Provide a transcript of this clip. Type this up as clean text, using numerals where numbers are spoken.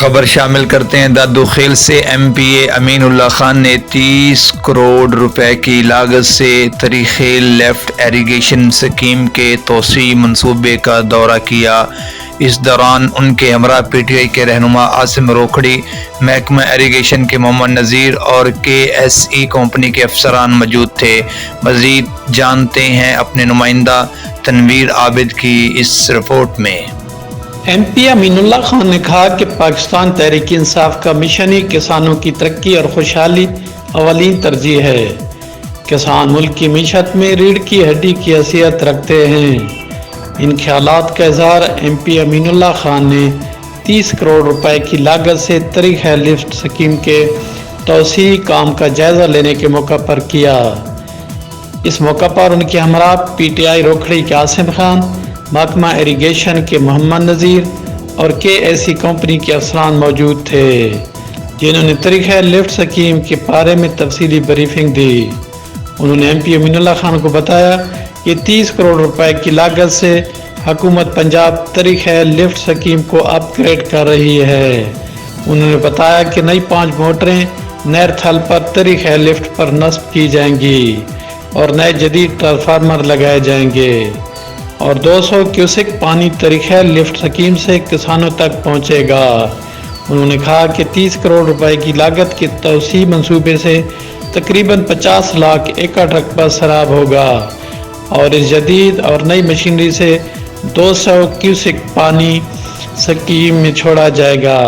خبر شامل کرتے ہیں۔ دادو خیل سے ایم پی اے امین اللہ خان نے 30 کروڑ روپے کی لاگت سے تریخیل لیفٹ ایریگیشن اسکیم کے توسیعی منصوبے کا دورہ کیا۔ اس دوران ان کے ہمراہ پی ٹی آئی کے رہنما عاصم روکھڑی، محکمہ ایریگیشن کے محمد نذیر اور کے ایس ای کمپنی کے افسران موجود تھے۔ مزید جانتے ہیں اپنے نمائندہ تنویر عابد کی اس رپورٹ میں۔ ایم پی امین اللہ خان نے کہا کہ پاکستان تحریک انصاف کا مشن ہی کسانوں کی ترقی اور خوشحالی اولین ترجیح ہے۔ کسان ملک کی معیشت میں ریڑھ کی ہڈی کی حیثیت رکھتے ہیں۔ ان خیالات کا اظہار ایم پی امین اللہ خان نے 30 کروڑ روپے کی لاگت سے تریخیل لفٹ اسکیم کے توسیعی کام کا جائزہ لینے کے موقع پر کیا۔ اس موقع پر ان کے ہمراہ پی ٹی آئی روکھڑی کے عاصم خان، محکمہ ایریگیشن کے محمد نذیر اور کے ایس ای کمپنی کے افسران موجود تھے، جنہوں نے تریخیل لفٹ اسکیم کے بارے میں تفصیلی بریفنگ دی۔ انہوں نے ایم پی امین اللہ خان کو بتایا کہ 30 کروڑ روپے کی لاگت سے حکومت پنجاب تریخیل لفٹ اسکیم کو اپ گریڈ کر رہی ہے۔ انہوں نے بتایا کہ نئی 5 موٹریں نہر تھل پر تریخیل لفٹ پر نصب کی جائیں گی اور نئے جدید ٹرانسفارمر لگائے جائیں گے اور 200 کیوسک پانی تریخیل لفٹ اسکیم سے کسانوں تک پہنچے گا۔ انہوں نے کہا کہ 30 کروڑ روپے کی لاگت کے توسیعی منصوبے سے تقریباً 50 لاکھ ایکڑ رقبہ سیراب ہوگا اور اس جدید اور نئی مشینری سے 200 کیوسک پانی اسکیم میں چھوڑا جائے گا۔